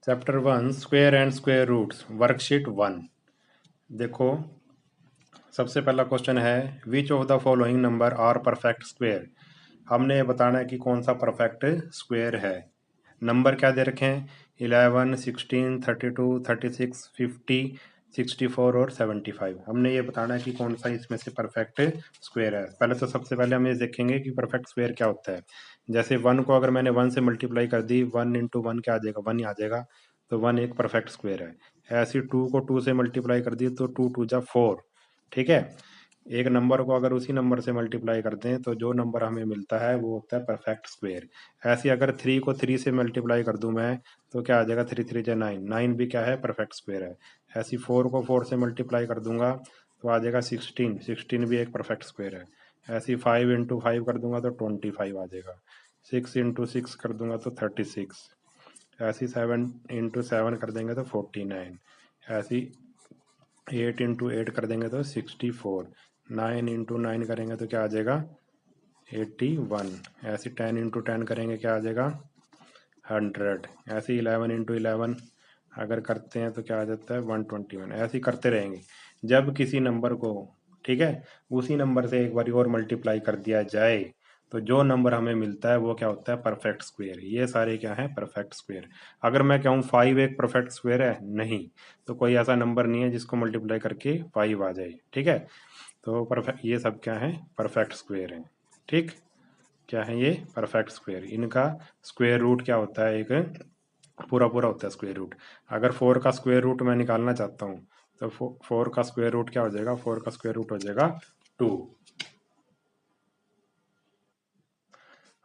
Chapter 1 square and square roots worksheet 1। देखो सबसे पहला क्वेश्चन है which of the following number are perfect square. हमने ये बताना है कि कौन सा परफेक्ट स्क्वायर है। नंबर क्या दे रखे हैं 11, 16, 32, 36, 50, 64 और 75। हमने ये बताना है कि कौन सा इसमें से परफेक्ट स्क्वायर है। पहले तो सबसे पहले हम ये देखेंगे कि परफेक्ट स्क्वायर क्या होता है। जैसे 1 को अगर मैंने 1 से मल्टीप्लाई कर दी 1 इंटू 1 क्या आ जाएगा 1 ही आ जाएगा, तो 1 एक परफेक्ट स्क्वायर है। ऐसे 2 को 2 से मल्टीप्लाई कर दी तो 2 2 जा 4। ठीक है, एक नंबर को अगर उसी नंबर से मल्टीप्लाई करते हैं तो जो नंबर हमें मिलता है वो होता है परफेक्ट स्क्वायर। ऐसे अगर 3 को 3 से मल्टीप्लाई कर दूं मैं तो क्या आ जाएगा 3 3 जा 9, 9 भी क्या है परफेक्ट स्क्वायर है। ऐसी 4 को 4 से मल्टीप्लाई कर दूंगा तो आ जाएगा 16, 16 भी एक परफेक्ट स्क्वायर है। ऐसी 5 इंटू 5 कर दूंगा तो 25 आ जाएगा। 6 इंटू 6 कर दूंगा तो 36। ऐसी 7 इंटू 7 कर देंगे तो 49। ऐसी 8 इंटू 8 कर देंगे तो 64। 9 इंटू 9 करेंगे तो क्या आ जाएगा 81। ऐसे 10 इंटू 10 करेंगे क्या आ जाएगा 100। ऐसे 11 इंटू 11 अगर करते हैं तो क्या आ जाता है 121। ऐसे ही करते रहेंगे जब किसी नंबर को, ठीक है, उसी नंबर से एक बार और मल्टीप्लाई कर दिया जाए तो जो नंबर हमें मिलता है वो क्या होता है परफेक्ट स्क्वायर। ये सारे क्या है परफेक्ट स्क्वायर। अगर मैं कहूँ 5 एक परफेक्ट स्क्वायर है, नहीं, तो कोई ऐसा नंबर नहीं है जिसको मल्टीप्लाई करके 5 आ जाए। ठीक है, तो परफेक्ट ये सब क्या है परफेक्ट स्क्वायर है। ठीक, क्या है ये परफेक्ट स्क्वायर। इनका स्क्वायर रूट क्या होता है एक पूरा पूरा होता है स्क्वायर रूट। अगर 4 का स्क्वायर रूट मैं निकालना चाहता हूँ तो 4 का स्क्वायर रूट क्या हो जाएगा 4 का स्क्वायर रूट हो जाएगा 2।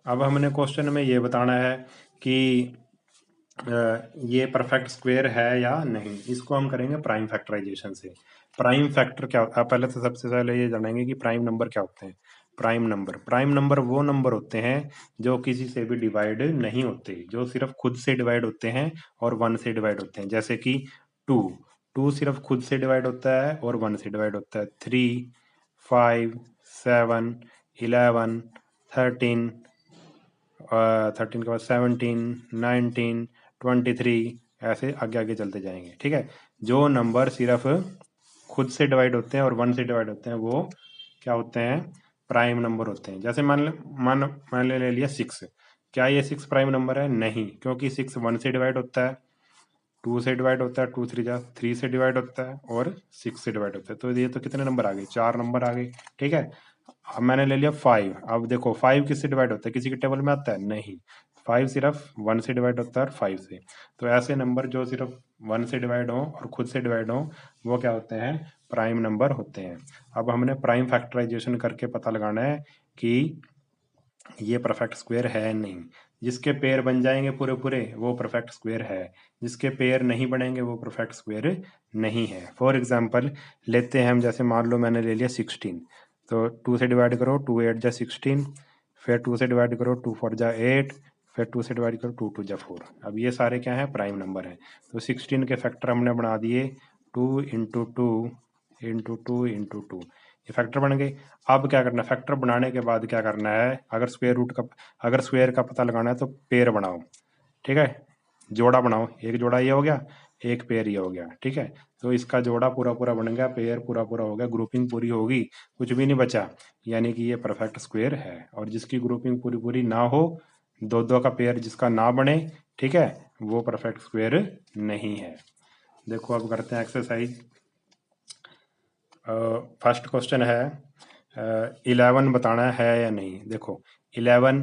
अब हमने क्वेश्चन में ये बताना है कि ये परफेक्ट स्क्वायर है या नहीं। इसको हम करेंगे प्राइम फैक्टराइजेशन से। प्राइम फैक्टर क्या होता है, पहले तो सबसे पहले ये जानेंगे कि प्राइम नंबर क्या होते हैं। प्राइम नंबर वो नंबर होते हैं जो किसी से भी डिवाइड नहीं होते, जो सिर्फ खुद से डिवाइड होते हैं और 1 से डिवाइड होते हैं। जैसे कि 2, 2 सिर्फ खुद से डिवाइड होता है और 1 से डिवाइड होता है। 3, 5, 7, 11, 13, 13 के बाद 17, 19, 23, ऐसे आगे आगे चलते जाएंगे। ठीक है, जो नंबर सिर्फ खुद से डिवाइड होते हैं और 1 से डिवाइड होते हैं वो क्या होते हैं प्राइम नंबर होते हैं। जैसे मान ले लिया 6। क्या ये 6 प्राइम नंबर है? नहीं, क्योंकि 6 1 से डिवाइड होता है, 2 से डिवाइड होता है, 2 3 जा 3 से डिवाइड होता है और 6 से डिवाइड होता है। तो ये तो कितने नंबर आ गए 4 नंबर आ गए। ठीक है, अब मैंने ले लिया 5। अब देखो 5 किससे डिवाइड होता है, किसी के टेबल में आता है? नहीं, 5 सिर्फ 1 से डिवाइड होता है और 5 से। तो ऐसे नंबर जो सिर्फ 1 से डिवाइड हो और खुद से डिवाइड हो वो क्या होते हैं प्राइम नंबर होते हैं। अब हमने प्राइम फैक्टराइजेशन करके पता लगाना है कि ये परफेक्ट स्क्वायर है नहीं। जिसके पेयर बन जाएंगे पूरे पूरे वो परफेक्ट स्क्वायर है, जिसके पेयर नहीं बनेंगे वो परफेक्ट स्क्वायर नहीं है। फॉर एग्जांपल लेते हैं हम, जैसे मान लो मैंने ले लिया 16, तो 2 से डिवाइड करो 2 8 जा 16, फिर 2 से डिवाइड करो 2 4 जा 8, फिर 2 से डिवाइड करो 2 2 जा 4। अब ये सारे क्या है प्राइम नंबर है। तो 16 के फैक्टर हमने बना दिए 2 इंटू 2 इंटू 2 इंटू 2, ये फैक्टर बन गए। अब क्या करना है, फैक्टर बनाने के बाद क्या करना है, अगर स्क्वायर का पता लगाना है तो पेयर बनाओ। ठीक है, जोड़ा बनाओ, एक जोड़ा ये हो गया, एक पेयर ये हो गया। ठीक है, तो इसका जोड़ा पूरा पूरा बन गया, पेयर पूरा पूरा हो गया, ग्रुपिंग पूरी होगी, कुछ भी नहीं बचा, यानी कि ये परफेक्ट स्क्वायर है। और जिसकी ग्रुपिंग पूरी पूरी ना हो, दो दो का पेयर जिसका ना बने, ठीक है, वो परफेक्ट स्क्वायर नहीं है। देखो अब करते हैं एक्सरसाइज। फर्स्ट क्वेश्चन है 11 बताना है या नहीं। देखो 11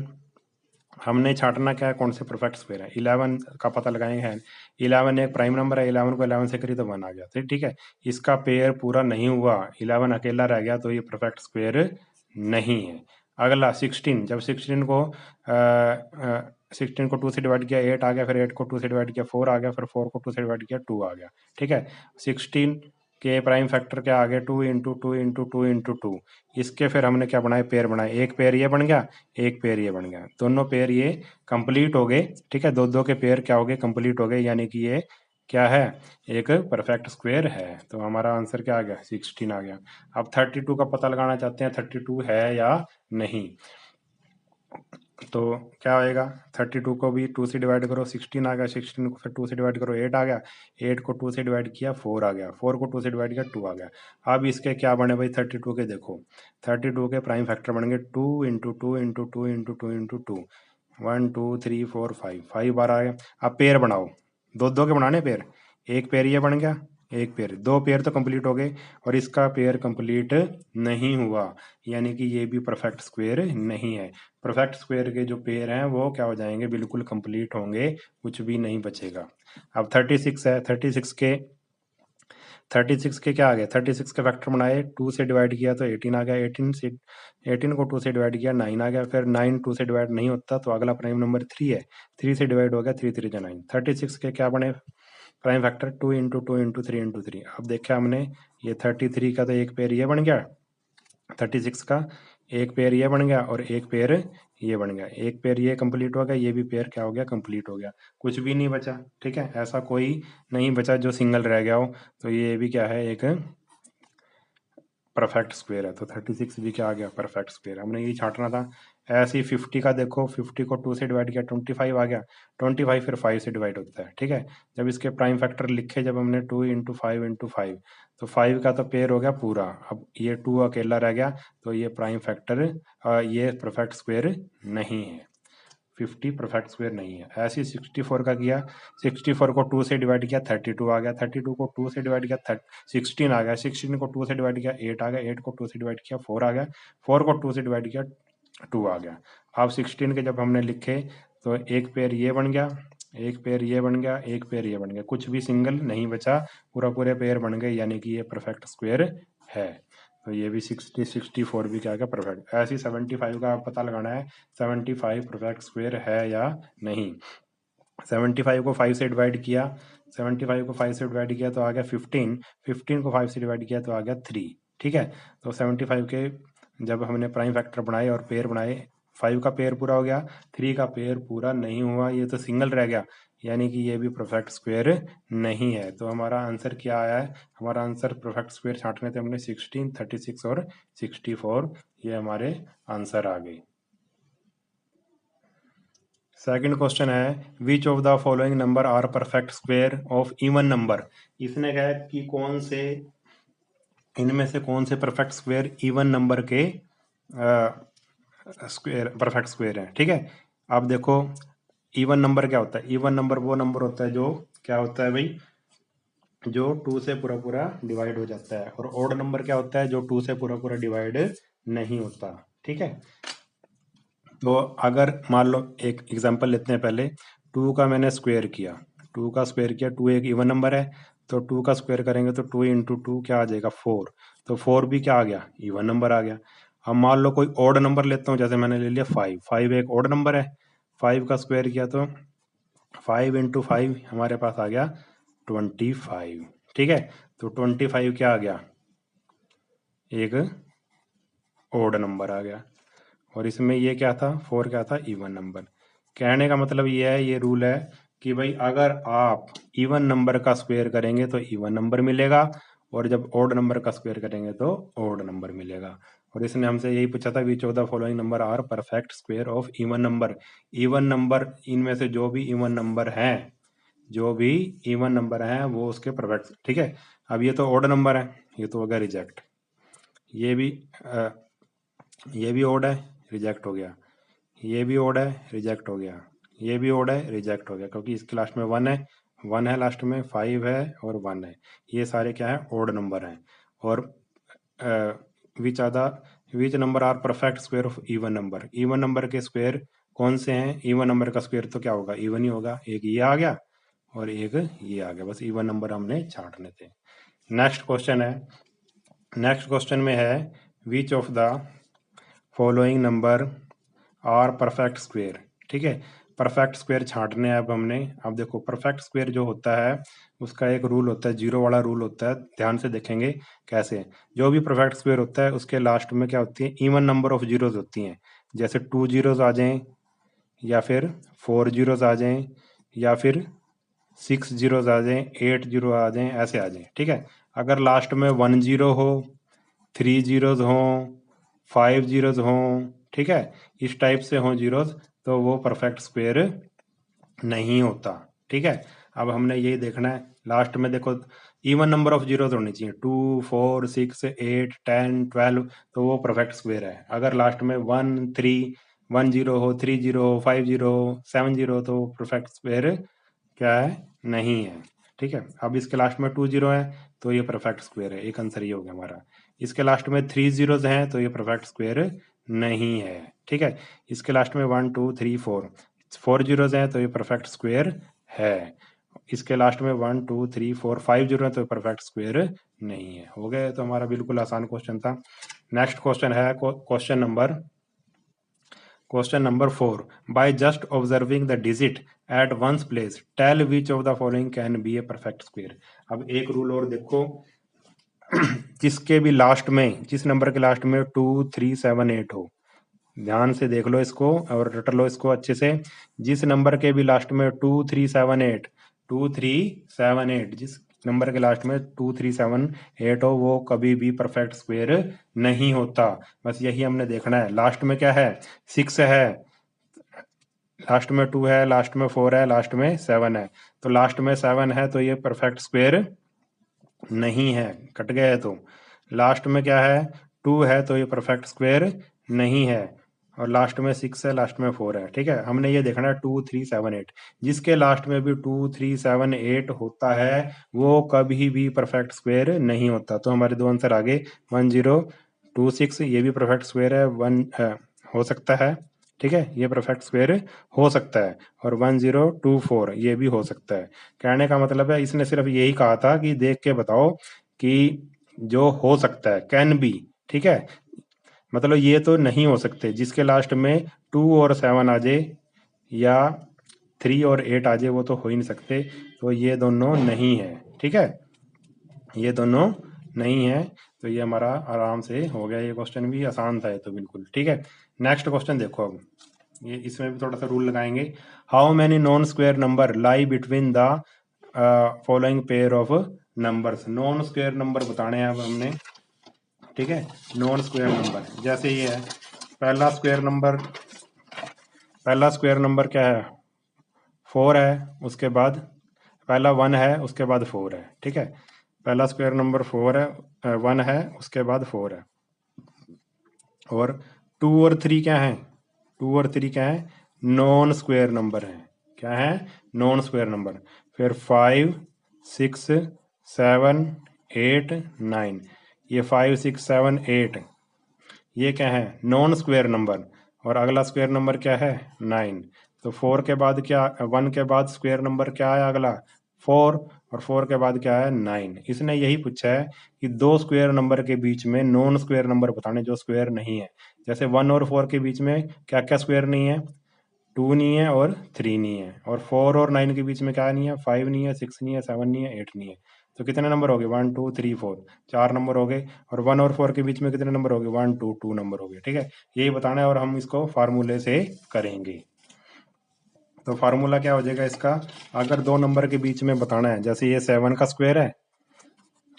हमने छांटना क्या है, कौन से परफेक्ट स्क्वायर है। 11 का पता लगाएंगे है, 11 एक प्राइम नंबर है, 11 को 11 से करी तो 1 आ गया। तो ठीक है, इसका पेयर पूरा नहीं हुआ, 11 अकेला रह गया, तो ये परफेक्ट स्क्वायर नहीं है। अगला 16, जब 16 को 2 से डिवाइड किया 8 आ गया, फिर 8 को 2 से डिवाइड किया 4 आ गया, फिर 4 को 2 से डिवाइड किया 2 आ गया। ठीक है, 16 के प्राइम फैक्टर क्या आ गया 2 इंटू 2 इंटू 2 इंटू 2। इसके फिर हमने क्या बनाए पेयर बनाए, एक पेयर ये बन गया, एक पेयर ये बन गया, दोनों पेयर ये कंप्लीट हो गए। ठीक है, दो दो के पेयर क्या हो गए कंप्लीट हो गए, यानी कि ये क्या है एक परफेक्ट स्क्वायर है। तो हमारा आंसर क्या आ गया 16 आ गया। अब 32 का पता लगाना चाहते हैं 32 है या नहीं। तो क्या होएगा, 32 को भी 2 से डिवाइड करो 16 आ गया, 16 को फिर 2 से डिवाइड करो 8 आ गया, 8 को 2 से डिवाइड किया 4 आ गया, 4 को 2 से डिवाइड किया 2 आ गया। अब इसके क्या बने भाई 32 के, देखो 32 के प्राइम फैक्टर बनेंगे 2 इंटू 2 इंटू 2 इंटू 2 इंटू 2, 1 2 3 4 5, 5 बार आ गया। अब पेयर बनाओ, दो दो के बनाने पेयर, एक पेयर ये बन गया, एक पेयर, दो पेयर तो कंप्लीट हो गए, और इसका पेयर कंप्लीट नहीं हुआ, यानी कि ये भी परफेक्ट स्क्वायर नहीं है। परफेक्ट स्क्वायर के जो पेयर हैं वो क्या हो जाएंगे, बिल्कुल कंप्लीट होंगे, कुछ भी नहीं बचेगा। अब 36 है, 36 के क्या आ गया, 36 के फैक्टर बनाए, 2 से डिवाइड किया तो 18 आ गया, 18 को 2 से डिवाइड किया 9 आ गया, फिर 9 2 से डिवाइड नहीं होता तो अगला प्राइम नंबर 3 है, 3 से डिवाइड हो गया, 3 3 9। 36 के क्या बने prime factor, 2 into 2 into 3 into 3। अब देखा हमने ये 33 का तो एक पेयर ये बन गया, 36 का एक पेयर ये बन गया और एक पेयर ये बन गया, एक पेयर ये कंप्लीट हो गया, ये भी पेयर क्या हो गया, कंप्लीट हो गया, कुछ भी नहीं बचा। ठीक है, ऐसा कोई नहीं बचा जो सिंगल रह गया हो, तो ये भी क्या है, एक परफेक्ट स्क्वायर है। तो 36 भी क्या आ गया, परफेक्ट स्क्वायर। हमने ये छांटना था। ऐसे ही 50 का देखो, 50 को 2 से डिवाइड किया 25 आ गया, 25 फिर 5 से डिवाइड होता है। ठीक है, जब इसके प्राइम फैक्टर लिखे, जब हमने 2 इंटू 5 इंटू 5, तो 5 का तो पेयर हो गया पूरा, अब ये 2 अकेला रह गया, तो ये प्राइम फैक्टर ये परफेक्ट स्क्वायर नहीं है, 50 परफेक्ट स्क्वायर नहीं है। ऐसे ही 64 का किया, 64 को 2 से डिवाइड किया 32 आ गया, 32 को 2 से डिवाइड किया 16 आ गया, 16 को 2 से डिवाइड किया 8 आ गया, 8 को 2 से डिवाइड किया 4 आ गया, 4 को 2 से डिवाइड किया 2 आ गया। अब 16 के जब हमने लिखे तो एक पेयर ये बन गया, एक पेयर ये बन गया, एक पेयर ये बन गया, कुछ भी सिंगल नहीं बचा, पूरा पूरे पेयर बन गए, यानी कि ये परफेक्ट स्क्वायर है। तो ये भी 60 64 भी क्या है, परफेक्ट। ऐसे ही 75 का आप पता लगाना है, 75 परफेक्ट स्क्वायर है या नहीं। 75 को 5 से डिवाइड किया, 75 को 5 से डिवाइड किया तो आ गया 15, 15 को 5 से डिवाइड किया तो आ गया 3। ठीक है, तो 75 के जब हमने प्राइम फैक्टर बनाए और पेयर बनाए, 5 का पेयर पूरा हो गया, 3 का पेयर पूरा नहीं हुआ, ये तो सिंगल रह गया, यानी कि ये भी परफेक्ट स्क्वायर नहीं है। तो हमारा आंसर क्या आया है, हमारा आंसर परफेक्ट स्क्वायर छांटने थे हमने 16, 36 और 64, ये हमारे आंसर आ गए। सेकंड क्वेश्चन है, which of the following number are perfect square of even number. इसने कहा कि कौन से, इनमें से कौन से परफेक्ट स्क्वायर इवन नंबर के स्क्वायर परफेक्ट स्क्वायर है। ठीक है, अब देखो इवन नंबर क्या होता है, इवन नंबर वो नंबर होता है जो क्या होता है भाई, जो 2 से पूरा पूरा डिवाइड हो जाता है, और ऑड नंबर क्या होता है, जो 2 से पूरा पूरा डिवाइड नहीं होता। ठीक है, तो अगर मान लो एक एग्जांपल लेते हैं, पहले 2 का मैंने स्क्वायर किया, 2 का स्क्वायर किया, 2 एक इवन नंबर है, तो 2 का स्क्वायर करेंगे तो 2 इंटू 2 क्या आ जाएगा 4, तो 4 भी क्या आ गया, इवन नंबर आ गया। अब मान लो कोई ऑड नंबर लेता हूँ, जैसे मैंने ले लिया 5, 5 एक ऑड नंबर है, 5 का स्क्वायर किया तो 5 इंटू 5 हमारे पास आ गया 25। ठीक है, तो 25 क्या आ गया, एक ऑड नंबर आ गया, और इसमें ये क्या था, 4 क्या था, इवन नंबर। कहने का मतलब ये है, ये रूल है कि भाई अगर आप इवन नंबर का स्क्वायर करेंगे तो इवन नंबर मिलेगा, और जब ऑड नंबर का स्क्वायर करेंगे तो ऑड नंबर मिलेगा। और इसने हमसे यही पूछा था, which of the following number are perfect square of even number. Even number, इनमें से जो भी इवन नंबर हैं, जो भी इवन नंबर हैं वो उसके परफेक्ट। ठीक है, अब ये तो ऑड नंबर है, ये तो हो गया रिजेक्ट, ये भी ये भी ओड है, रिजेक्ट हो गया, ये भी ओड है, रिजेक्ट हो गया, ये भी ओड है, रिजेक्ट हो गया, क्योंकि इसके लास्ट में 1 है, 1 है लास्ट में, 5 है और 1 है, ये सारे क्या है, ओड नंबर हैं। और which are the, which number are perfect square of even number, even number के स्क्वायर कौन से हैं, इवन नंबर का स्क्वायर तो क्या होगा, इवन ही होगा, एक ये आ गया और एक ये आ गया, बस इवन नंबर हमने छांटने थे। नेक्स्ट क्वेश्चन है, नेक्स्ट क्वेश्चन में है, which of the following number are perfect square. ठीक है, परफेक्ट स्क्वायर छांटने हैं अब हमने। अब देखो परफेक्ट स्क्वायर जो होता है उसका एक रूल होता है, जीरो वाला रूल होता है, ध्यान से देखेंगे कैसे। जो भी परफेक्ट स्क्वायर होता है उसके लास्ट में क्या होती है, इवन नंबर ऑफ जीरोज होती हैं, जैसे 2 जीरोज आ जाएं, या फिर 4 जीरोज आ जाएं, या फिर 6 जीरोज आ जाएं, 8 जीरो आ जाएं, ऐसे आ जाएं। ठीक है, अगर लास्ट में 1 जीरो हो, 3 जीरोज हों, 5 जीरोज हों, ठीक है, इस टाइप से हों जीरोज, तो वो परफेक्ट स्क्वायर नहीं होता। ठीक है, अब हमने यही देखना है। लास्ट में देखो इवन नंबर ऑफ जीरो होनी चाहिए, 2 4 6 8 10 12, तो वो परफेक्ट स्क्वायर है। अगर लास्ट में 1 3 1 0 हो, 3 0 हो, 5 0 हो, 7 0 हो, तो परफेक्ट स्क्वायर क्या है, नहीं है। ठीक है, अब इसके लास्ट में 2 0 है तो ये परफेक्ट स्क्वायर है, एक आंसर ये हो गया हमारा। इसके लास्ट में 3 जीरोज हैं तो ये परफेक्ट स्क्वायर नहीं है। ठीक है, इसके लास्ट में 1 2 3 4 जीरोज हैं तो ये परफेक्ट स्क्वायर है। इसके लास्ट में 1 2 3 4 5 जीरो है तो परफेक्ट स्क्वायर नहीं है। हो गए, तो हमारा बिल्कुल आसान क्वेश्चन था। नेक्स्ट क्वेश्चन है question number 4। By just observing the digit at ones place tell which of the following can be a perfect square. अब एक रूल और देखो, जिसके भी लास्ट में, जिस नंबर के लास्ट में 2 3 7 8 हो, ध्यान से देख लो इसको और रट लो इसको अच्छे से। जिस नंबर के भी लास्ट में 2 3 7 8 2 3 7 8, जिस नंबर के लास्ट में 2 3 7 8 हो, वो कभी भी परफेक्ट स्क्वायर नहीं होता। बस यही हमने देखना है। लास्ट में क्या है, 6 है, लास्ट में 2 है, लास्ट में 4 है, लास्ट में 7 है। तो लास्ट में 7 है तो ये परफेक्ट स्क्वायर नहीं है, कट गया है। तो लास्ट में क्या है, 2 है तो ये परफेक्ट स्क्वायर नहीं है, और लास्ट में 6 है, लास्ट में 4 है। ठीक है, हमने ये देखना है 2 3 7 8, जिसके लास्ट में भी 2 3 7 8 होता है वो कभी भी परफेक्ट स्क्वायर नहीं होता। तो हमारे दो आंसर आगे, 1 0 2 6 ये भी परफेक्ट स्क्वायर है, 1 हो सकता है। ठीक है, ये परफेक्ट स्क्वायर हो सकता है, और 1 0 2 4 ये भी हो सकता है। कहने का मतलब है इसने सिर्फ यही कहा था कि देख के बताओ कि जो हो सकता है, कैन बी। ठीक है, मतलब ये तो नहीं हो सकते, जिसके लास्ट में 2 और 7 आ जाए या 3 और 8 आ जाए वो तो हो ही नहीं सकते, तो ये दोनों नहीं है। ठीक है, ये दोनों नहीं है, तो ये हमारा आराम से हो गया। ये क्वेश्चन भी आसान था ये तो बिल्कुल। ठीक है, नेक्स्ट क्वेश्चन देखो। अब ये इसमें भी थोड़ा सा रूल लगाएंगे। How many non square number lie between the following pair of numbers. Non square number बताने हैं अब हमने। ठीक है, नॉन स्क्वायर नंबर जैसे ये है, पहला स्क्वायर नंबर क्या है, 4 है, उसके बाद पहला 1 है, उसके बाद 4 है। ठीक है, पहला स्क्वायर नंबर 4 है, 1 है, उसके बाद 4 है। और 2 और 3 क्या है, 2 और 3 क्या है, नॉन स्क्वायर नंबर है। क्या है, नॉन स्क्वायर नंबर। फिर 5 6 7 8 9, ये 5 6 7 8 ये क्या है, नॉन स्क्वायर नंबर। और अगला स्क्वायर नंबर क्या है, 9। तो 4 के बाद क्या, 1 के बाद स्क्वायर नंबर क्या है अगला, 4, और 4 के बाद क्या है, 9। इसने यही पूछा है कि दो स्क्वायर नंबर के बीच में नॉन स्क्वायर नंबर बताने जो स्क्वायर नहीं है। जैसे 1 और 4 के बीच में क्या क्या स्क्वायर नहीं है, 2 नहीं है और 3 नहीं है। और 4 और 9 के बीच में क्या नहीं है, 5 नहीं है, 6 नहीं है, 7 नहीं है, 8 नहीं है। तो कितने नंबर हो गए, 1 2 3 4, 4 नंबर हो गए। और 1 और 4 के बीच में कितने नंबर हो गए, 1 2 2 नंबर हो गए। ठीक है, यही बताना है, और हम इसको फार्मूले से करेंगे। तो फार्मूला क्या हो जाएगा इसका, अगर दो नंबर के बीच में बताना है, जैसे ये 7 का स्क्वायर है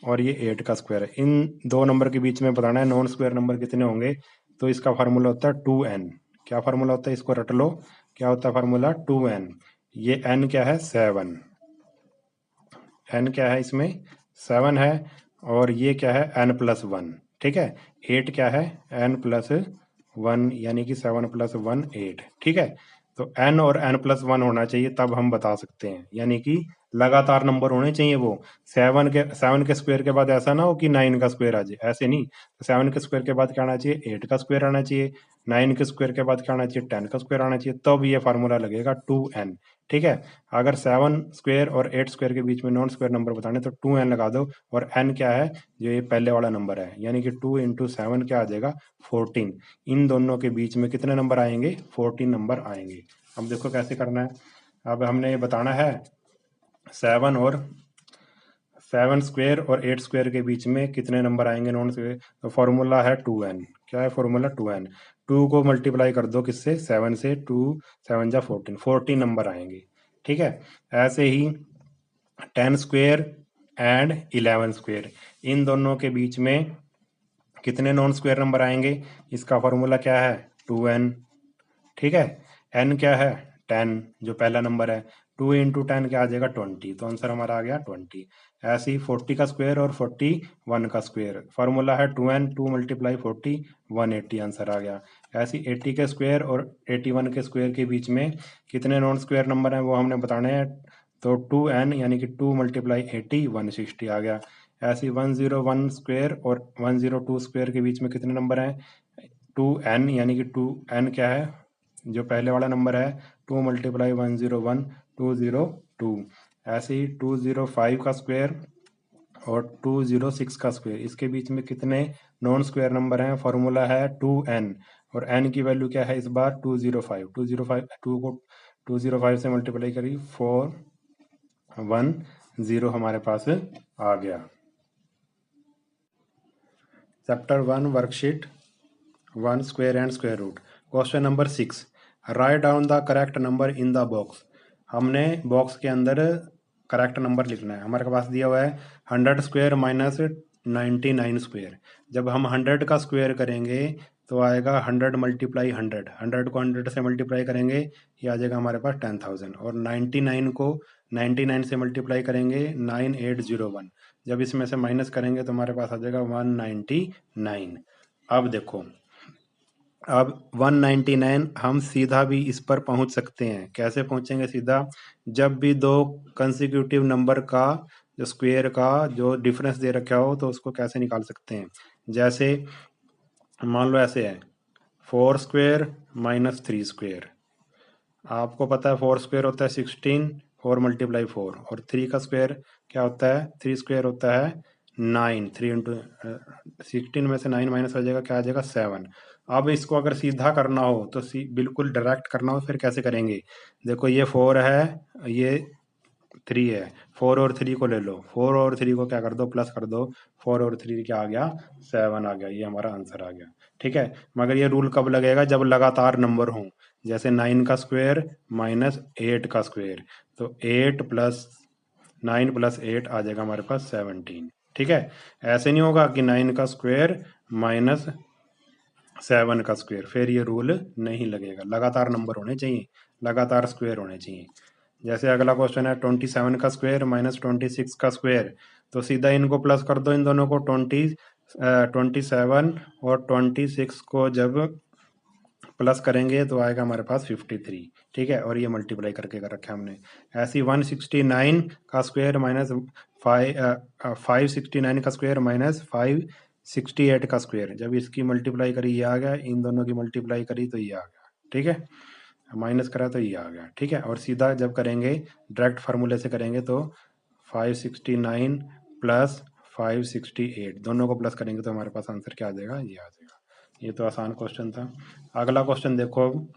और ये 8 का स्क्वायर है, इन दो नंबर के बीच में बताना है नॉन स्क्वायर नंबर कितने होंगे, तो इसका फार्मूला होता है 2n। क्या फार्मूला होता है, इसको रट लो, क्या होता है फार्मूला, 2n। ये n क्या है, 7, n क्या है इसमें, 7 है, और ये क्या है, n प्लस 1। ठीक है, 8 क्या है, n प्लस 1, यानी कि 7 प्लस 1 8। ठीक है, तो n और n प्लस 1 होना चाहिए, तब हम बता सकते हैं, यानी कि लगातार नंबर होने चाहिए वो। 7 के स्क्वायर के बाद ऐसा ना हो कि 9 का स्क्वायर आ जाए, ऐसे नहीं। 7 के स्क्वायर के बाद क्या आना चाहिए, 8 का स्क्वायर आना चाहिए। 9 के स्क्वायर के बाद क्या आना चाहिए, 10 का स्क्वायर आना चाहिए, तब ये फार्मूला लगेगा 2n। ठीक है, अगर 7 स्क्वायर और 8 स्क्वायर के बीच में नॉन स्क्वायर नंबर बताने तो 2n लगा दो, और n क्या है, जो ये पहले वाला नंबर है, यानी कि 2 इंटू 7 क्या आ जाएगा, 14। इन दोनों के बीच में कितने नंबर आएंगे, 14 नंबर आएंगे। अब देखो कैसे करना है। अब हमने ये बताना है 7 स्क्वायर और 8 स्क्वायर के बीच में कितने नंबर आएंगे नॉन स्क्वायर, तो फॉर्मूला है 2n। क्या है फॉर्मूला, 2n। 2 को मल्टीप्लाई कर दो किससे, 7 से, 2 7 जा 14, 14 नंबर आएंगे। ठीक है, ऐसे ही 10 स्क्वायर एंड 11 स्क्वायर, इन दोनों के बीच में कितने नॉन स्क्वायर नंबर आएंगे, इसका फॉर्मूला क्या है, 2n। ठीक है, n क्या है 10 जो पहला नंबर है, 2 इंटू 10 क्या आ जाएगा 20, तो आंसर हमारा आ गया 20। ऐसे ही 40 का स्क्वायर और 41 का स्क्वायर, फार्मूला है 2n, 2 मल्टीप्लाई 40 180 आंसर आ गया। ऐसे ही 80 के स्क्वायर और 81 के स्क्वायर के बीच में कितने नॉन स्क्वायर नंबर हैं वो हमने बताने हैं, तो 2n यानी कि 2 मल्टीप्लाई 80 160 आ गया। ऐसे ही 101 स्क्वायर और 102 स्क्वायर के बीच में कितने नंबर हैं, 2n यानी कि 2n क्या है जो पहले वाला नंबर है, 2 मल्टीप्लाई 101 202। ऐसे ही 205 का स्क्वायर और 206 का स्क्वायर, इसके बीच में कितने नॉन स्क्वायर नंबर हैं, फॉर्मूला है 2n और n की वैल्यू क्या है इस बार 205, 205 2 को 205 से मल्टीप्लाई करी 410 हमारे पास आ गया। Chapter 1 worksheet 1 square and square root. Question number 6, write down the correct number in the box. हमने बॉक्स के अंदर करेक्ट नंबर लिखना है। हमारे पास दिया हुआ है 100 स्क्वायर माइनस 99 स्क्वायर। जब हम 100 का स्क्वायर करेंगे तो आएगा 100 मल्टीप्लाई 100, 100 को 100 से मल्टीप्लाई करेंगे ये आ जाएगा हमारे पास 10,000, और 99 को 99 से मल्टीप्लाई करेंगे 9801। जब इसमें से माइनस करेंगे तो हमारे पास आ जाएगा 199। अब देखो, अब 199 हम सीधा भी इस पर पहुंच सकते हैं। कैसे पहुंचेंगे सीधा, जब भी दो कंसेक्यूटिव नंबर का जो स्क्वायर का जो डिफरेंस दे रखा हो तो उसको कैसे निकाल सकते हैं। जैसे मान लो ऐसे है 4 स्क्वायर माइनस 3 स्क्वायर। आपको पता है 4 स्क्वायर होता है 16, 4 मल्टीप्लाई 4, और 3 का स्क्वायर क्या होता है, 3 स्क्वायर होता है 9, 3 इंटू 16 में से 9 माइनस हो जाएगा क्या आ जाएगा 7। अब इसको अगर सीधा करना हो तो बिल्कुल डायरेक्ट करना हो फिर कैसे करेंगे। देखो ये 4 है, ये 3 है, 4 और 3 को ले लो, 4 और 3 को क्या कर दो प्लस कर दो, 4 और 3 क्या आ गया 7 आ गया, ये हमारा आंसर आ गया। ठीक है, मगर ये रूल कब लगेगा, जब लगातार नंबर हों। जैसे 9 का स्क्वायर माइनस 8 का स्क्वायर, तो 8 प्लस 9 प्लस 8 आ जाएगा हमारे पास 17। ठीक है, ऐसे नहीं होगा कि 9 का स्क्वायर माइनस 7 का स्क्वायर, फिर ये रूल नहीं लगेगा। लगातार नंबर होने चाहिए, लगातार स्क्वायर होने चाहिए। जैसे अगला क्वेश्चन है 27 का स्क्वायर माइनस 26 का स्क्वायर, तो सीधा इनको प्लस कर दो, इन दोनों को 27 और 26 को जब प्लस करेंगे तो आएगा हमारे पास 53। ठीक है, और ये मल्टीप्लाई करके कर रखा है हमने। ऐसी 169 का स्क्वायर माइनस 569 का स्क्वायर माइनस 568 का स्क्वायर, जब इसकी मल्टीप्लाई करी ये आ गया, इन दोनों की मल्टीप्लाई करी तो ये आ गया। ठीक है, माइनस करा तो ये आ गया। ठीक है, और सीधा जब करेंगे डायरेक्ट फार्मूले से करेंगे तो 569 प्लस 568 दोनों को प्लस करेंगे तो हमारे पास आंसर क्या आ जाएगा, ये आ जाएगा। ये तो आसान क्वेश्चन था। अगला क्वेश्चन देखो,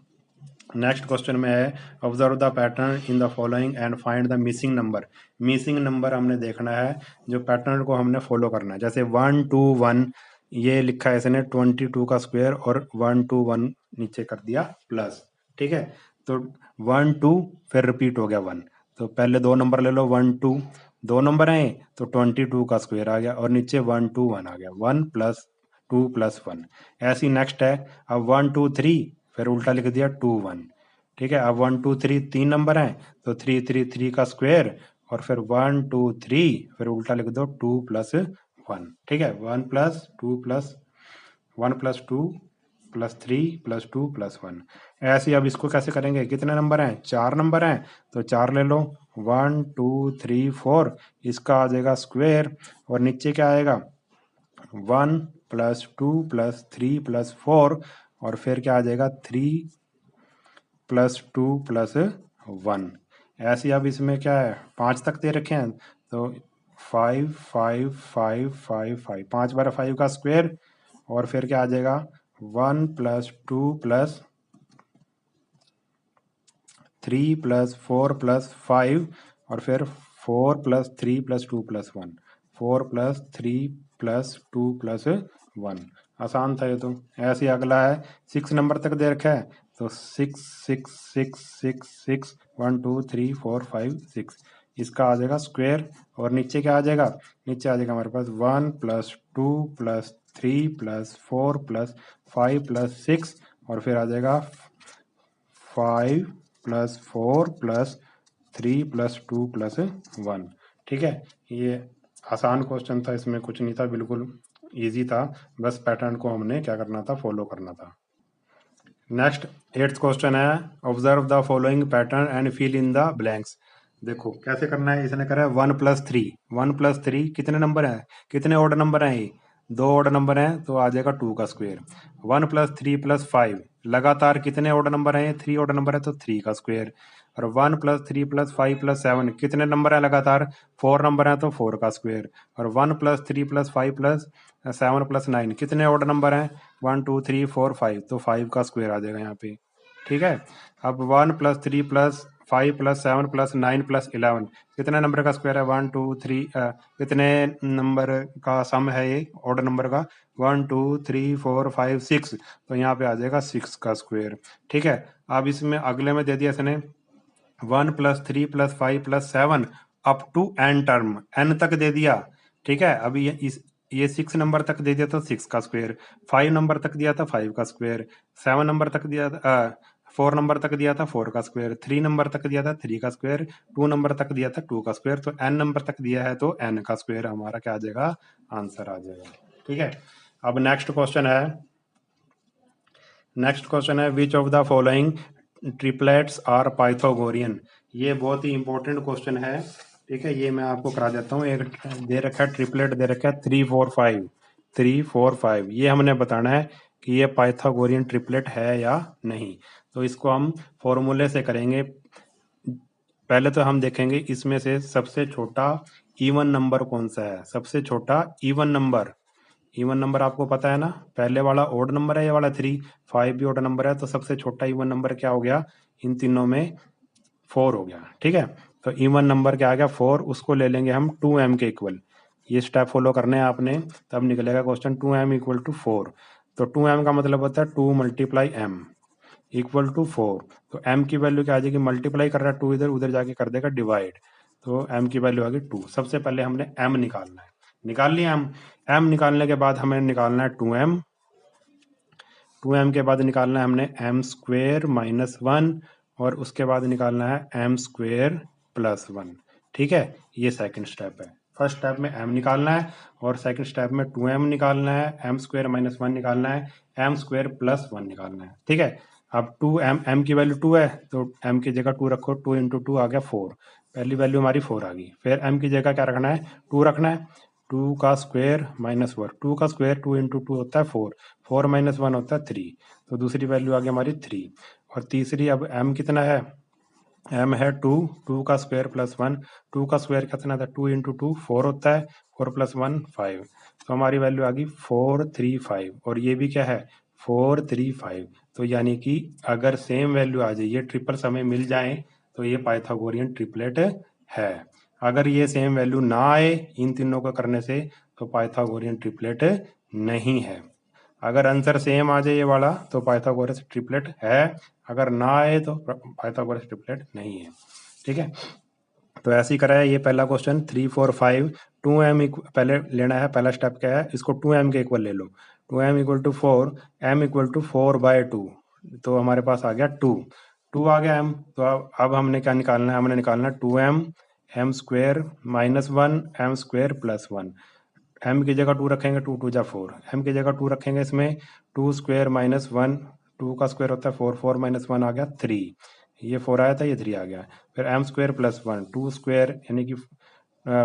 नेक्स्ट क्वेश्चन में है observe the pattern in the following and find the missing number. Missing number हमने देखना है, जो पैटर्न को हमने फॉलो करना है। जैसे 1 2 1 ये लिखा है इसने 22 का स्क्वायर और 1 2 1 नीचे कर दिया प्लस। ठीक है, तो 1 2 फिर रिपीट हो गया 1, तो पहले दो नंबर ले लो 1 2, दो नंबर आए तो 22 का स्क्वायर आ गया और नीचे 1 2 1 आ गया, 1 प्लस 2 प्लस 1। ऐसी नेक्स्ट है, अब 1 2 3 फिर उल्टा लिख दिया 2 1। ठीक है, अब 1 2 3 तीन नंबर हैं तो 3 3 3 का स्क्वायर और फिर 1 2 3 फिर उल्टा लिख दो 2 प्लस 1। ठीक है, 1 plus 2 plus 1 plus 2 plus 3 plus 2 plus 1। ऐसे अब इसको कैसे करेंगे, कितने नंबर हैं, 4 नंबर हैं तो 4 ले लो, 1 2 3 4, इसका आ जाएगा स्क्वायर और नीचे क्या आएगा 1 प्लस 2 प्लस 3 प्लस 4, और फिर क्या आ जाएगा 3 प्लस 2 प्लस 1। ऐसे अब इसमें क्या है 5 तक दे रखे हैं तो 5 5 5 5 5, 5 बार 5 का स्क्वायर और फिर क्या आ जाएगा 1 प्लस 2 प्लस 3 प्लस 4 प्लस 5, और फिर 4 plus 3 plus 2 plus 1, 4 plus 3 plus 2 plus 1। आसान था ये तो। ऐसे अगला है 6 नंबर तक दे रखा है तो 6 6 6 6 6 1 2 3 4 5 6, इसका आ जाएगा स्क्वायर और नीचे क्या आ जाएगा, नीचे आ जाएगा हमारे पास 1 plus 2 plus 3 plus 4 plus 5 plus 6, और फिर आ जाएगा 5 प्लस 4 प्लस 3 प्लस 2 प्लस 1। ठीक है, ये आसान क्वेश्चन था, इसमें कुछ नहीं था, बिल्कुल इजी था, बस पैटर्न को हमने क्या करना था, फॉलो करना था। नेक्स्ट 8th क्वेश्चन है, observe the following pattern and fill in the blanks. देखो कैसे करना है, इसने करा है 1+3। 1+3 कितने नंबर है, कितने ऑड नंबर हैं, ये 2 ऑड नंबर हैं, तो आ जाएगा 2 का स्क्वायर। 1+3+5 लगातार कितने ऑड नंबर हैं, 3 ऑड नंबर है, तो 3 का स्क्वायर। और 1+3+5+7 कितने नंबर है लगातार, 4 नंबर है, तो 4 का स्क्वायर। और 1+3+5+7+9 कितने ऑड नंबर हैं, 1 2 3 4 5, तो 5 का स्क्वायर आ जाएगा यहाँ पे। ठीक है, अब 1+3+5+7+9+11 कितने नंबर का स्क्वायर है, 1 2 3 कितने नंबर का सम है ये ऑर्डर नंबर का, 1 2 3 4 5 6, तो यहाँ पे आ जाएगा 6 का स्क्वायर। ठीक है, अब इसमें अगले में दे दिया इसने 1+3+5+7 up to n term, n तक दे दिया। ठीक है, अभी ये 6 नंबर तक दे दिया तो 6 का स्क्वायर, 5 नंबर तक दिया था 5 का स्क्वायर, 7 नंबर तक दिया था 4 नंबर तक दिया था 4 का स्क्वायर, 3 नंबर तक दिया था 3 का स्क्वायर, 2 नंबर तक दिया था 2 का स्क्वायर, तो n नंबर तक दिया है तो n का स्क्वायर हमारा क्या आ जाएगा, आंसर आ जाएगा। ठीक है, अब नेक्स्ट क्वेश्चन है which of the following triplets are Pythagorean. ये बहुत ही इंपॉर्टेंट क्वेश्चन है। ठीक है, ये मैं आपको करा देता हूँ। एक दे रखा है ट्रिपलेट, दे रखा है 3 4 5, 3 4 5, ये हमने बताना है कि ये पाइथागोरियन ट्रिपलेट है या नहीं। तो इसको हम फॉर्मूले से करेंगे। पहले तो हम देखेंगे इसमें से सबसे छोटा इवन नंबर कौन सा है, सबसे छोटा इवन नंबर। इवन नंबर आपको पता है ना, पहले वाला ओड नंबर है, ये वाला 3, 5 भी ओड नंबर है, तो सबसे छोटा इवन नंबर क्या हो गया, इन तीनों में 4 हो गया। ठीक है, तो इवन नंबर क्या आ गया 4, उसको ले लेंगे हम 2m के इक्वल। ये स्टेप फॉलो करने हैं आपने, तब निकलेगा क्वेश्चन 2m इक्वल टू 4। तो 2m का मतलब होता है 2 × m इक्वल टू 4। तो m की वैल्यू क्या आ जाएगी, मल्टीप्लाई कर रहा है 2 इधर, उधर जाके कर देगा डिवाइड, तो m की वैल्यू आ गई 2। सबसे पहले हमने m निकालना है, निकाल लिया m निकालने के बाद हमें निकालना है 2m। 2m के बाद निकालना है हमने m² -1, और उसके बाद निकालना है m² +1। ठीक है, ये सेकंड स्टेप है। फर्स्ट स्टेप में m निकालना है, और सेकंड स्टेप में 2m निकालना है, m² -1 निकालना है, m² +1 निकालना है। ठीक है, अब 2m, m की वैल्यू 2 है, तो m की जगह 2 रखो, 2 × 2 आ गया 4, पहली वैल्यू हमारी 4 आ गई। फिर m की जगह क्या रखना है, 2 रखना है, 2 का स्क्वायर -1, 2 का स्क्वायर 2 × 2 होता है 4, 4 -1 होता है 3, तो दूसरी वैल्यू आ गई हमारी 3। और तीसरी, अब m कितना है, m है 2, 2 का स्क्वायर +1, 2 का स्क्वायर कितना था, 2 × 2 4 होता है, 4 + 1 5, तो हमारी वैल्यू आ गई 435, और ये भी क्या है 435। तो यानी कि अगर सेम वैल्यू आ जाए, ये ट्रिपल हमें मिल जाए, तो ये पाइथागोरियन ट्रिपलेट है। अगर ये सेम वैल्यू ना आए इन तीनों को करने से, तो पाइथागोरियन ट्रिपलेट नहीं है। अगर आंसर सेम आ जाए ये वाला, तो पाइथागोरस ट्रिपलेट है, अगर ना आए तो पाइथागोरस ट्रिपलेट नहीं है। ठीक है, तो ऐसे ही करा है। ये पहला क्वेश्चन 3 4 5, 2m पहले लेना है, पहला स्टेप क्या है, इसको 2m के इक्वल ले लो, 2m equal to 4, m equal to 4/2, तो हमारे पास आ गया 2, 2 आ गया m। तो अब हमने क्या निकालना है, हमने निकालना है 2m, m² -1, m² +1। m की जगह 2 रखेंगे, 2 2 जा 4, m की जगह 2 रखेंगे, इसमें 2² -1, 2 का स्क्वायर होता है 4, 4 -1 आ गया 3, ये 4 आया था, ये 3 आ गया। फिर m² +1, 2² यानी कि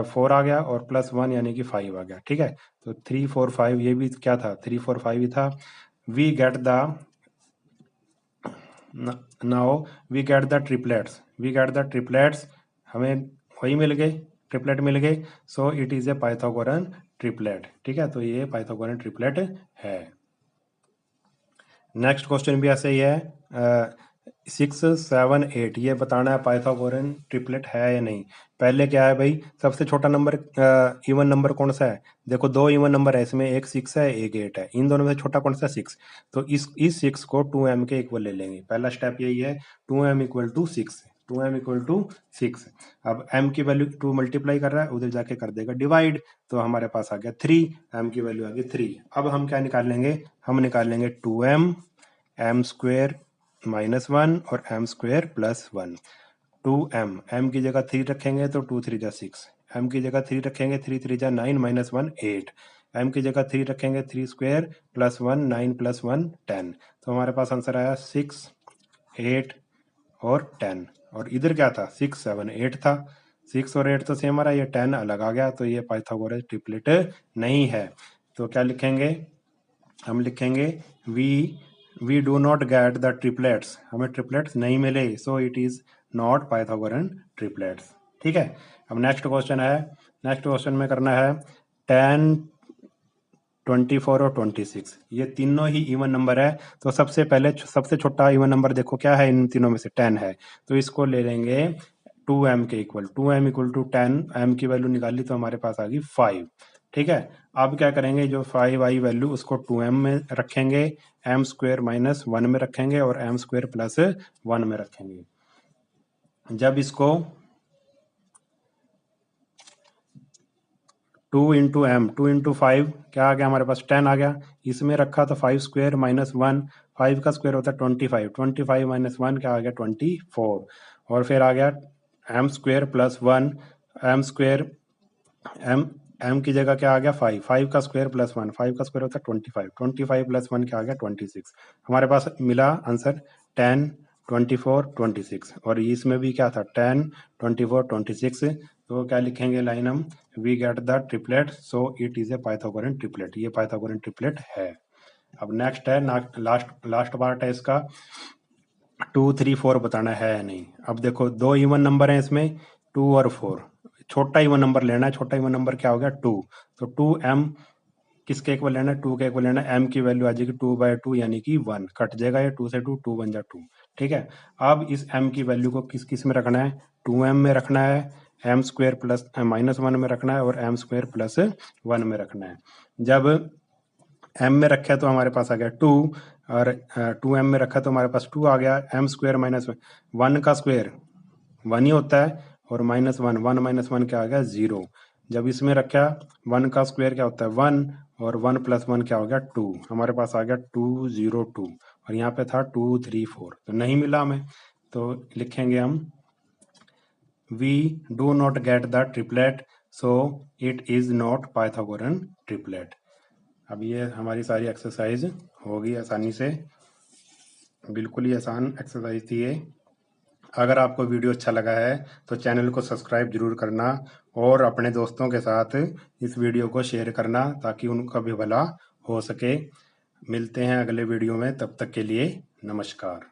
4 आ गया, और +1 यानी कि 5 आ गया। ठीक है, तो 3 4 5, ये भी क्या था, 3 4 5 ही था। We get the now we get the triplets, हमें वही मिल गए, ट्रिपलेट मिल गए, so it is a Pythagorean triplet. ठीक है, तो ये पाइथागोरन ट्रिपलेट है। नेक्स्ट क्वेश्चन भी ऐसे ही है, 6 7 8, ये बताना है पाइथागोरन ट्रिपलेट है या नहीं। पहले क्या है भाई, सबसे छोटा नंबर इवन नंबर कौन सा है, देखो 2 इवन नंबर है इसमें, एक 6 है, एक 8 है, इन दोनों में छोटा कौन सा 6, तो इस 6 को 2m के इक्वल ले लेंगे। पहला स्टेप यही है, 2m equal to 6, 2m equal to 6। अब m की वैल्यू 2 मल्टीप्लाई कर रहा है, उधर जाके कर देगा डिवाइड, तो हमारे पास आ गया 3, m की वैल्यू आ गई 3। अब हम क्या निकाल लेंगे, हम निकाल लेंगे 2m, m² -1 और m square plus 1। 2m, m की जगह 3 रखेंगे तो 2 3 जा 6, m की जगह 3 रखेंगे 3 3 जा 9 -1 8, m की जगह 3 रखेंगे 3 स्क्वायर प्लस 1 9 प्लस 1 10। तो हमारे पास आंसर आया 6 8 और 10। और इधर क्या था 6 7 8 था, 6 और 8 तो सेम आ रहा है, ये 10 अलग आ गया, तो ये पाइथागोरस ट्रिपलेट नहीं है। तो क्या लिखेंगे, हम लिखेंगे we do not get the triplets, हमें ट्रिपलेट्स नहीं मिले, so it is not Pythagorean triplets. ठीक है। अब नेक्स्ट क्वेश्चन है, नेक्स्ट क्वेश्चन में करना है 10 24 और 26, ये तीनों ही इवन नंबर है। तो सबसे पहले सबसे छोटा इवन नंबर देखो क्या है, इन तीनों में से 10 है, तो इसको ले लेंगे 2m के equal, 2m equal to 10, m की वैल्यू निकाली तो हमारे पास आ गई 5। ठीक है। अब क्या करेंगे, जो 5 आई वैल्यू उसको 2m में रखेंगे, m स्क्वायर माइनस 1 में रखेंगे और m स्क्वायर प्लस 1 में रखेंगे। जब इसको 2 इंटू एम, 2 इंटू 5 क्या आ गया हमारे पास 10 आ गया, इसमें रखा तो 5 स्क्वायर माइनस 1, 5 का स्क्वायर होता है 25, 25 माइनस 1 क्या आ गया 24, और फिर आ गया m square plus 1, m square m m की जगह क्या आ गया 5, 5 का स्क्वायर प्लस 1, 5 का स्क्वायर होता है 25, 25 प्लस 1 क्या आ गया 26। हमारे पास मिला आंसर 10 24 26, और इसमें भी क्या था 10 24 26। तो क्या लिखेंगे लाइन हम, we get the triplet so it is a Pythagorean triplet, ये पाइथागोरन ट्रिपलेट है। अब नेक्स्ट है लास्ट लास्ट पार्ट है इसका, 2 3 4 बताना है या नहीं। अब देखो दो इवन नंबर हैं इसमें 2 और 4, छोटा इवन नंबर लेना है, छोटा इवन नंबर क्या हो गया 2, तो 2m किसके इक्वल लेना है 2 के इक्वल लेना है, m की वैल्यू आ जाएगी 2/2 यानी कि 1, कट जाएगा ये 2 से 2, 2 बन जा 2। ठीक है। अब इस m की वैल्यू को किस किस में रखना है, 2m में रखना है, m स्क्वायर प्लस माइनस 1 में रखना है और m स्क्वायर प्लस 1 में रखना है। जब m में रखा तो हमारे पास आ गया 2, और 2m में रखा तो हमारे पास 2 आ गया, m स्क्वायर माइनस 1 का स्क्वायर 1 ही होता है, और माइनस 1, 1 माइनस 1 क्या आ गया 0। जब इसमें रखा 1 का स्क्वायर क्या होता है 1, और 1 प्लस 1 क्या हो गया 2, हमारे पास आ गया 2 0 2, और यहाँ पे था 2 3 4, तो नहीं मिला हमें, तो लिखेंगे हम we do not get the triplet so it is not Pythagorean triplet. अब ये हमारी सारी एक्सरसाइज होगी आसानी से, बिल्कुल ही आसान एक्सरसाइज थी ये। अगर आपको वीडियो अच्छा लगा है तो चैनल को सब्सक्राइब जरूर करना, और अपने दोस्तों के साथ इस वीडियो को शेयर करना ताकि उनका भी भला हो सके। मिलते हैं अगले वीडियो में, तब तक के लिए नमस्कार।